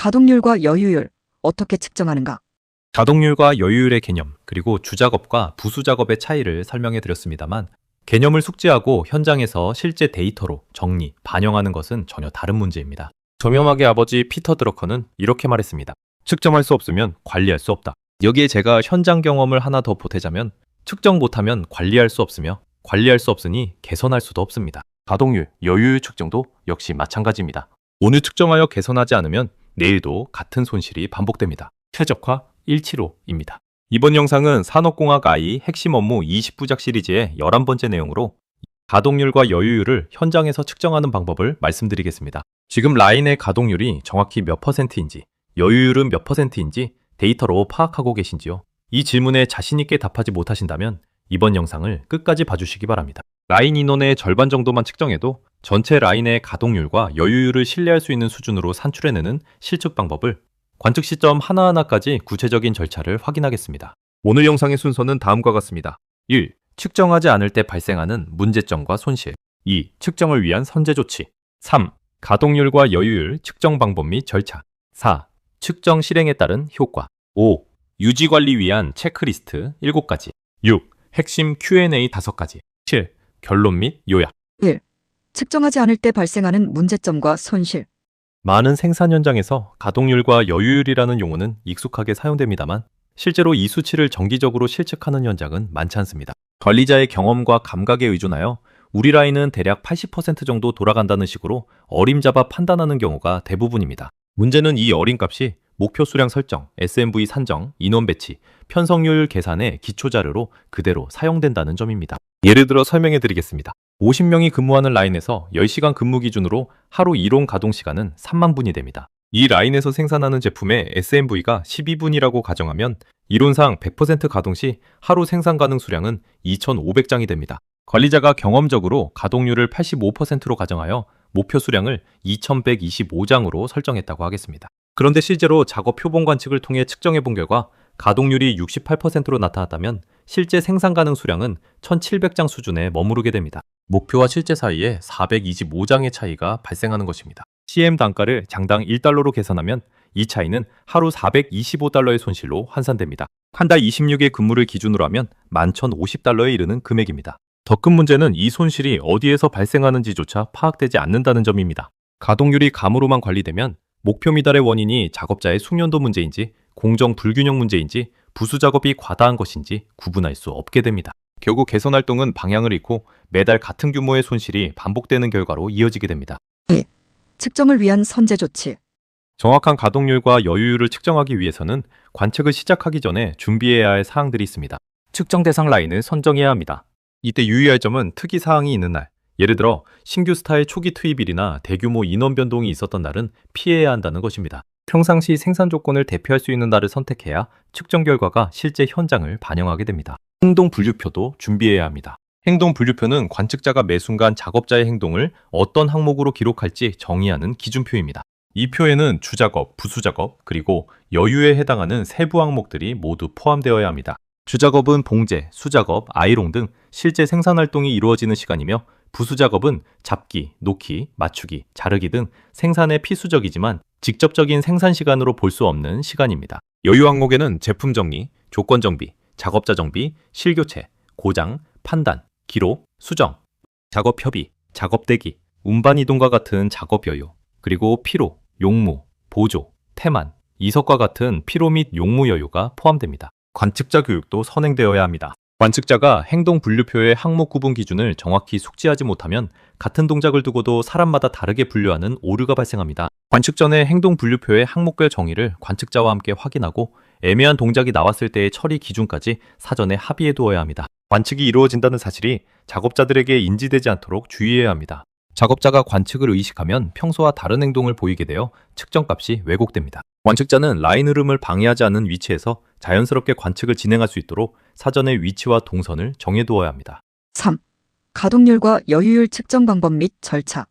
가동률과 여유율 어떻게 측정하는가? 가동률과 여유율의 개념, 그리고 주작업과 부수작업의 차이를 설명해 드렸습니다만 개념을 숙지하고 현장에서 실제 데이터로 정리, 반영하는 것은 전혀 다른 문제입니다. 저명하게 아버지 피터 드러커는 이렇게 말했습니다. 측정할 수 없으면 관리할 수 없다. 여기에 제가 현장 경험을 하나 더 보태자면 측정 못하면 관리할 수 없으며 관리할 수 없으니 개선할 수도 없습니다. 가동률, 여유율 측정도 역시 마찬가지입니다. 오늘 측정하여 개선하지 않으면 내일도 같은 손실이 반복됩니다. 최적화 175입니다. 이번 영상은 산업공학 I 핵심 업무 20부작 시리즈의 11번째 내용으로 가동률과 여유율을 현장에서 측정하는 방법을 말씀드리겠습니다. 지금 라인의 가동률이 정확히 몇 %인지, 여유율은 몇 %인지 데이터로 파악하고 계신지요? 이 질문에 자신있게 답하지 못하신다면 이번 영상을 끝까지 봐주시기 바랍니다. 라인 인원의 절반 정도만 측정해도 전체 라인의 가동률과 여유율을 신뢰할 수 있는 수준으로 산출해내는 실측 방법을 관측 시점 하나하나까지 구체적인 절차를 확인하겠습니다. 오늘 영상의 순서는 다음과 같습니다. 1. 측정하지 않을 때 발생하는 문제점과 손실. 2. 측정을 위한 선제 조치. 3. 가동률과 여유율 측정 방법 및 절차. 4. 측정 실행에 따른 효과. 5. 유지관리 위한 체크리스트 7가지. 6. 핵심 Q&A 5가지. 7. 결론 및 요약. 1. 측정하지 않을 때 발생하는 문제점과 손실. 많은 생산 현장에서 가동률과 여유율이라는 용어는 익숙하게 사용됩니다만 실제로 이 수치를 정기적으로 실측하는 현장은 많지 않습니다. 관리자의 경험과 감각에 의존하여 우리 라인은 대략 80% 정도 돌아간다는 식으로 어림잡아 판단하는 경우가 대부분입니다. 문제는 이 어림값이 목표 수량 설정, SMV 산정, 인원 배치, 편성률 계산의 기초자료로 그대로 사용된다는 점입니다. 예를 들어 설명해 드리겠습니다. 50명이 근무하는 라인에서 10시간 근무 기준으로 하루 이론 가동 시간은 3만 분이 됩니다. 이 라인에서 생산하는 제품의 SMV가 12분이라고 가정하면 이론상 100% 가동 시 하루 생산 가능 수량은 2,500장이 됩니다. 관리자가 경험적으로 가동률을 85%로 가정하여 목표 수량을 2,125장으로 설정했다고 하겠습니다. 그런데 실제로 작업 표본 관측을 통해 측정해 본 결과 가동률이 68%로 나타났다면 실제 생산 가능 수량은 1,700장 수준에 머무르게 됩니다. 목표와 실제 사이에 425장의 차이가 발생하는 것입니다. CM 단가를 장당 1달러로 계산하면 이 차이는 하루 425달러의 손실로 환산됩니다. 한 달 26일 근무를 기준으로 하면 11,050달러에 이르는 금액입니다. 더 큰 문제는 이 손실이 어디에서 발생하는지조차 파악되지 않는다는 점입니다. 가동률이 감으로만 관리되면 목표 미달의 원인이 작업자의 숙련도 문제인지 공정 불균형 문제인지 부수 작업이 과다한 것인지 구분할 수 없게 됩니다. 결국 개선 활동은 방향을 잃고 매달 같은 규모의 손실이 반복되는 결과로 이어지게 됩니다. 2. 측정을 위한 선제 조치. 정확한 가동률과 여유율을 측정하기 위해서는 관측을 시작하기 전에 준비해야 할 사항들이 있습니다. 측정 대상 라인을 선정해야 합니다. 이때 유의할 점은 특이 사항이 있는 날, 예를 들어 신규 스타일 초기 투입일이나 대규모 인원 변동이 있었던 날은 피해야 한다는 것입니다. 평상시 생산 조건을 대표할 수 있는 날을 선택해야 측정 결과가 실제 현장을 반영하게 됩니다. 행동 분류표도 준비해야 합니다. 행동 분류표는 관측자가 매 순간 작업자의 행동을 어떤 항목으로 기록할지 정의하는 기준표입니다. 이 표에는 주작업, 부수작업, 그리고 여유에 해당하는 세부 항목들이 모두 포함되어야 합니다. 주작업은 봉제, 수작업, 아이롱 등 실제 생산 활동이 이루어지는 시간이며 부수작업은 잡기, 놓기, 맞추기, 자르기 등 생산의 필수적이지만 직접적인 생산 시간으로 볼 수 없는 시간입니다. 여유 항목에는 제품 정리, 조건 정비, 작업자 정비, 실교체, 고장, 판단, 기록, 수정, 작업 협의, 작업 대기, 운반 이동과 같은 작업 여유, 그리고 피로, 용무, 보조, 태만, 이석과 같은 피로 및 용무 여유가 포함됩니다. 관측자 교육도 선행되어야 합니다. 관측자가 행동 분류표의 항목 구분 기준을 정확히 숙지하지 못하면 같은 동작을 두고도 사람마다 다르게 분류하는 오류가 발생합니다. 관측 전에 행동 분류표의 항목별 정의를 관측자와 함께 확인하고 애매한 동작이 나왔을 때의 처리 기준까지 사전에 합의해 두어야 합니다. 관측이 이루어진다는 사실이 작업자들에게 인지되지 않도록 주의해야 합니다. 작업자가 관측을 의식하면 평소와 다른 행동을 보이게 되어 측정값이 왜곡됩니다. 관측자는 라인 흐름을 방해하지 않는 위치에서 자연스럽게 관측을 진행할 수 있도록 사전에 위치와 동선을 정해두어야 합니다. 3. 가동률과 여유율 측정 방법 및 절차.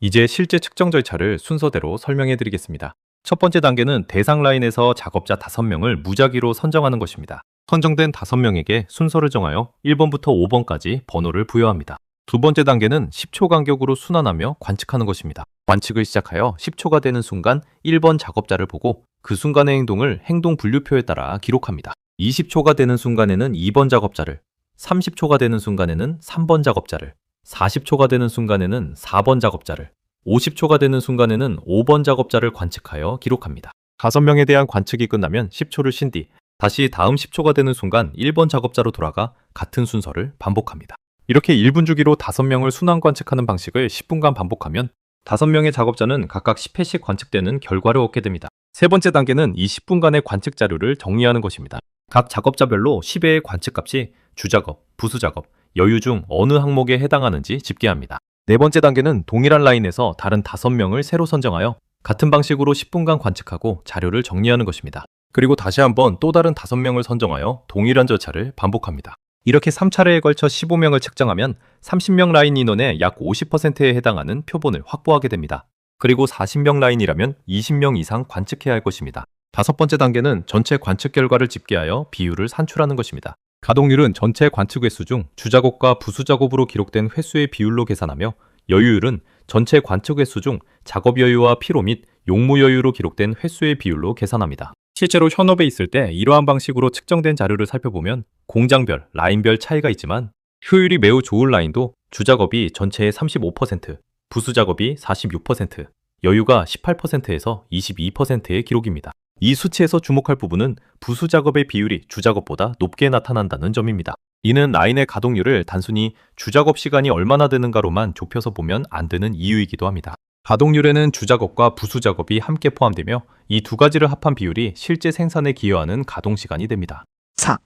이제 실제 측정 절차를 순서대로 설명해 드리겠습니다. 첫 번째 단계는 대상 라인에서 작업자 5명을 무작위로 선정하는 것입니다. 선정된 5명에게 순서를 정하여 1번부터 5번까지 번호를 부여합니다. 두 번째 단계는 10초 간격으로 순환하며 관측하는 것입니다. 관측을 시작하여 10초가 되는 순간 1번 작업자를 보고 그 순간의 행동을 행동 분류표에 따라 기록합니다. 20초가 되는 순간에는 2번 작업자를, 30초가 되는 순간에는 3번 작업자를, 40초가 되는 순간에는 4번 작업자를, 50초가 되는 순간에는 5번 작업자를 관측하여 기록합니다. 5명에 대한 관측이 끝나면 10초를 쉰 뒤 다시 다음 10초가 되는 순간 1번 작업자로 돌아가 같은 순서를 반복합니다. 이렇게 1분 주기로 5명을 순환 관측하는 방식을 10분간 반복하면 5명의 작업자는 각각 10회씩 관측되는 결과를 얻게 됩니다. 세 번째 단계는 이 10분간의 관측 자료를 정리하는 것입니다. 각 작업자별로 10회의 관측값이 주작업, 부수작업, 여유 중 어느 항목에 해당하는지 집계합니다. 네 번째 단계는 동일한 라인에서 다른 5명을 새로 선정하여 같은 방식으로 10분간 관측하고 자료를 정리하는 것입니다. 그리고 다시 한번 또 다른 5명을 선정하여 동일한 절차를 반복합니다. 이렇게 3차례에 걸쳐 15명을 측정하면 30명 라인 인원의 약 50%에 해당하는 표본을 확보하게 됩니다. 그리고 40명 라인이라면 20명 이상 관측해야 할 것입니다. 다섯 번째 단계는 전체 관측 결과를 집계하여 비율을 산출하는 것입니다. 가동률은 전체 관측 횟수 중 주작업과 부수작업으로 기록된 횟수의 비율로 계산하며, 여유율은 전체 관측 횟수 중 작업 여유와 피로 및 용무 여유로 기록된 횟수의 비율로 계산합니다. 실제로 현업에 있을 때 이러한 방식으로 측정된 자료를 살펴보면 공장별, 라인별 차이가 있지만 효율이 매우 좋은 라인도 주작업이 전체의 35%, 부수작업이 46%, 여유가 18%에서 22%의 기록입니다. 이 수치에서 주목할 부분은 부수작업의 비율이 주작업보다 높게 나타난다는 점입니다. 이는 라인의 가동률을 단순히 주작업 시간이 얼마나 되는가로만 좁혀서 보면 안 되는 이유이기도 합니다. 가동률에는 주작업과 부수작업이 함께 포함되며 이 두 가지를 합한 비율이 실제 생산에 기여하는 가동시간이 됩니다. 4.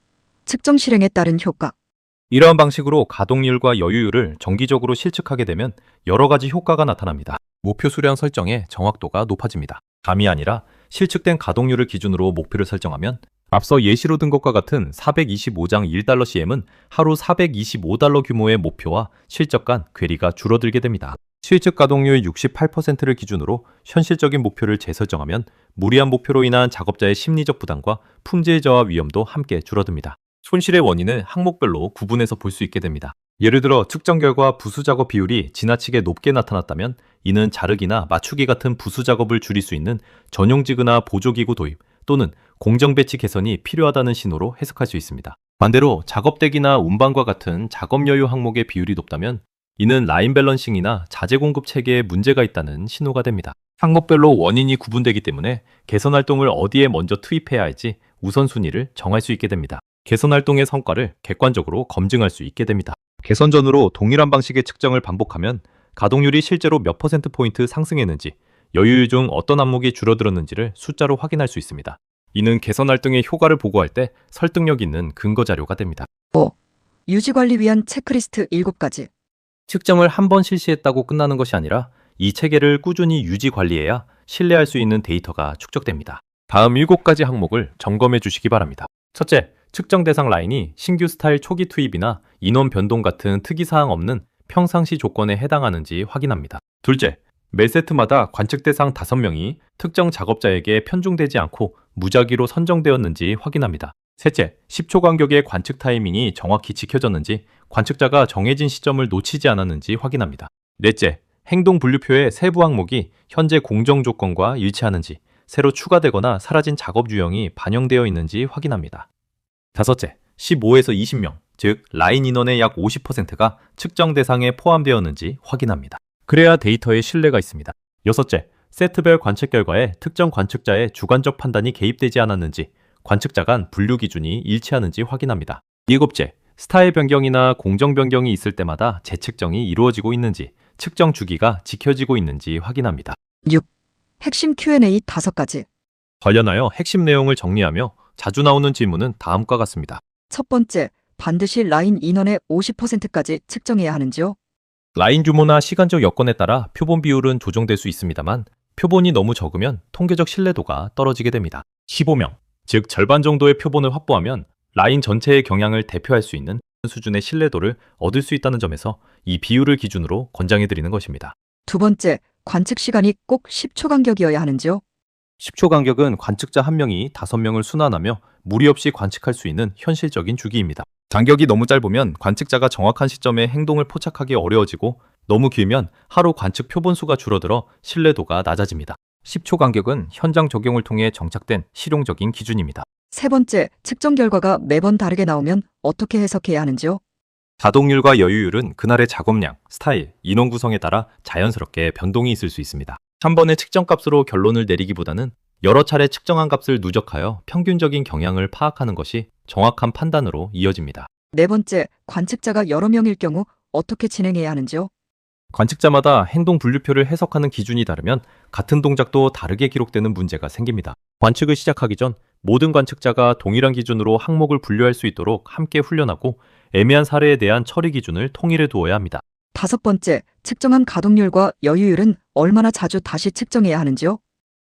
측정 실행에 따른 효과. 이러한 방식으로 가동률과 여유율을 정기적으로 실측하게 되면 여러 가지 효과가 나타납니다. 목표 수량 설정의 정확도가 높아집니다. 감이 아니라 실측된 가동률을 기준으로 목표를 설정하면 앞서 예시로 든 것과 같은 425장 1달러 CM은 하루 425달러 규모의 목표와 실적 간 괴리가 줄어들게 됩니다. 실측 가동률 68%를 기준으로 현실적인 목표를 재설정하면 무리한 목표로 인한 작업자의 심리적 부담과 품질 저하 위험도 함께 줄어듭니다. 손실의 원인을 항목별로 구분해서 볼 수 있게 됩니다. 예를 들어 측정 결과 부수작업 비율이 지나치게 높게 나타났다면 이는 자르기나 맞추기 같은 부수작업을 줄일 수 있는 전용지구나 보조기구 도입 또는 공정 배치 개선이 필요하다는 신호로 해석할 수 있습니다. 반대로 작업대기나 운반과 같은 작업 여유 항목의 비율이 높다면 이는 라인 밸런싱이나 자재 공급 체계에 문제가 있다는 신호가 됩니다. 항목별로 원인이 구분되기 때문에 개선 활동을 어디에 먼저 투입해야 할지 우선순위를 정할 수 있게 됩니다. 개선 활동의 성과를 객관적으로 검증할 수 있게 됩니다. 개선 전후로 동일한 방식의 측정을 반복하면 가동률이 실제로 몇 %포인트 상승했는지, 여유율 중 어떤 항목이 줄어들었는지를 숫자로 확인할 수 있습니다. 이는 개선 활동의 효과를 보고할 때 설득력 있는 근거 자료가 됩니다. 5. 유지관리 위한 체크리스트 7가지. 측정을 한 번 실시했다고 끝나는 것이 아니라 이 체계를 꾸준히 유지 관리해야 신뢰할 수 있는 데이터가 축적됩니다. 다음 7가지 항목을 점검해 주시기 바랍니다. 첫째, 측정 대상 라인이 신규 스타일 초기 투입이나 인원 변동 같은 특이사항 없는 평상시 조건에 해당하는지 확인합니다. 둘째, 매 세트마다 관측 대상 5명이 특정 작업자에게 편중되지 않고 무작위로 선정되었는지 확인합니다. 셋째, 10초 간격의 관측 타이밍이 정확히 지켜졌는지, 관측자가 정해진 시점을 놓치지 않았는지 확인합니다. 넷째, 행동 분류표의 세부 항목이 현재 공정 조건과 일치하는지, 새로 추가되거나 사라진 작업 유형이 반영되어 있는지 확인합니다. 다섯째, 15에서 20명, 즉 라인 인원의 약 50%가 측정 대상에 포함되었는지 확인합니다. 그래야 데이터에 신뢰가 있습니다. 여섯째, 세트별 관측 결과에 특정 관측자의 주관적 판단이 개입되지 않았는지, 관측자 간 분류 기준이 일치하는지 확인합니다. 일곱째, 스타일 변경이나 공정 변경이 있을 때마다 재측정이 이루어지고 있는지, 측정 주기가 지켜지고 있는지 확인합니다. 6. 핵심 Q&A 5가지. 관련하여 핵심 내용을 정리하며 자주 나오는 질문은 다음과 같습니다. 첫 번째, 반드시 라인 인원의 50%까지 측정해야 하는지요? 라인 규모나 시간적 여건에 따라 표본 비율은 조정될 수 있습니다만 표본이 너무 적으면 통계적 신뢰도가 떨어지게 됩니다. 15명, 즉 절반 정도의 표본을 확보하면 라인 전체의 경향을 대표할 수 있는 수준의 신뢰도를 얻을 수 있다는 점에서 이 비율을 기준으로 권장해 드리는 것입니다. 두 번째, 관측 시간이 꼭 10초 간격이어야 하는지요? 10초 간격은 관측자 1명이 5명을 순환하며 무리 없이 관측할 수 있는 현실적인 주기입니다. 간격이 너무 짧으면 관측자가 정확한 시점에 행동을 포착하기 어려워지고 너무 길면 하루 관측 표본수가 줄어들어 신뢰도가 낮아집니다. 10초 간격은 현장 적용을 통해 정착된 실용적인 기준입니다. 세 번째, 측정 결과가 매번 다르게 나오면 어떻게 해석해야 하는지요? 가동률과 여유율은 그날의 작업량, 스타일, 인원 구성에 따라 자연스럽게 변동이 있을 수 있습니다. 한 번의 측정값으로 결론을 내리기보다는 여러 차례 측정한 값을 누적하여 평균적인 경향을 파악하는 것이 정확한 판단으로 이어집니다. 네 번째, 관측자가 여러 명일 경우 어떻게 진행해야 하는지요? 관측자마다 행동 분류표를 해석하는 기준이 다르면 같은 동작도 다르게 기록되는 문제가 생깁니다. 관측을 시작하기 전 모든 관측자가 동일한 기준으로 항목을 분류할 수 있도록 함께 훈련하고 애매한 사례에 대한 처리 기준을 통일해 두어야 합니다. 다섯 번째, 측정한 가동률과 여유율은 얼마나 자주 다시 측정해야 하는지요?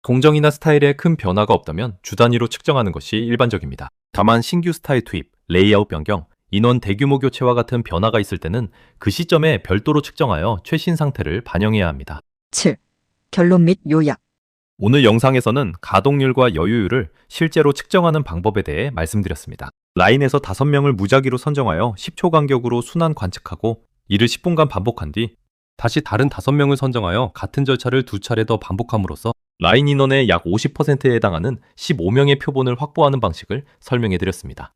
공정이나 스타일에 큰 변화가 없다면 주 단위로 측정하는 것이 일반적입니다. 다만 신규 스타일 투입, 레이아웃 변경, 인원 대규모 교체와 같은 변화가 있을 때는 그 시점에 별도로 측정하여 최신 상태를 반영해야 합니다. 7. 결론 및 요약. 오늘 영상에서는 가동률과 여유율을 실제로 측정하는 방법에 대해 말씀드렸습니다. 라인에서 5명을 무작위로 선정하여 10초 간격으로 순환 관측하고 이를 10분간 반복한 뒤 다시 다른 5명을 선정하여 같은 절차를 2차례 더 반복함으로써 라인 인원의 약 50%에 해당하는 15명의 표본을 확보하는 방식을 설명해 드렸습니다.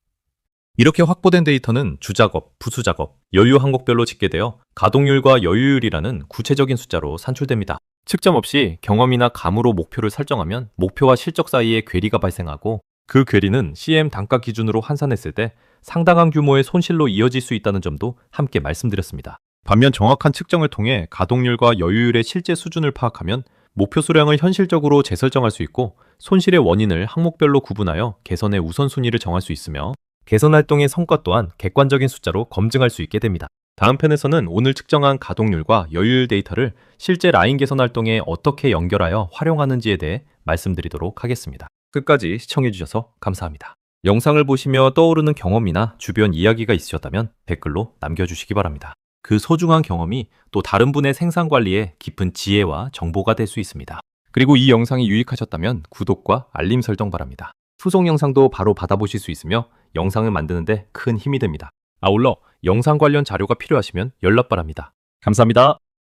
이렇게 확보된 데이터는 주작업, 부수작업, 여유 항목별로 집계되어 가동률과 여유율이라는 구체적인 숫자로 산출됩니다. 측정 없이 경험이나 감으로 목표를 설정하면 목표와 실적 사이에 괴리가 발생하고 그 괴리는 CM 단가 기준으로 환산했을 때 상당한 규모의 손실로 이어질 수 있다는 점도 함께 말씀드렸습니다. 반면 정확한 측정을 통해 가동률과 여유율의 실제 수준을 파악하면 목표 수량을 현실적으로 재설정할 수 있고 손실의 원인을 항목별로 구분하여 개선의 우선순위를 정할 수 있으며 개선 활동의 성과 또한 객관적인 숫자로 검증할 수 있게 됩니다. 다음 편에서는 오늘 측정한 가동률과 여유율 데이터를 실제 라인 개선 활동에 어떻게 연결하여 활용하는지에 대해 말씀드리도록 하겠습니다. 끝까지 시청해주셔서 감사합니다. 영상을 보시며 떠오르는 경험이나 주변 이야기가 있으셨다면 댓글로 남겨주시기 바랍니다. 그 소중한 경험이 또 다른 분의 생산 관리에 깊은 지혜와 정보가 될 수 있습니다. 그리고 이 영상이 유익하셨다면 구독과 알림 설정 바랍니다. 후속 영상도 바로 받아보실 수 있으며 영상을 만드는데 큰 힘이 됩니다. 아울러 영상 관련 자료가 필요하시면 연락 바랍니다. 감사합니다.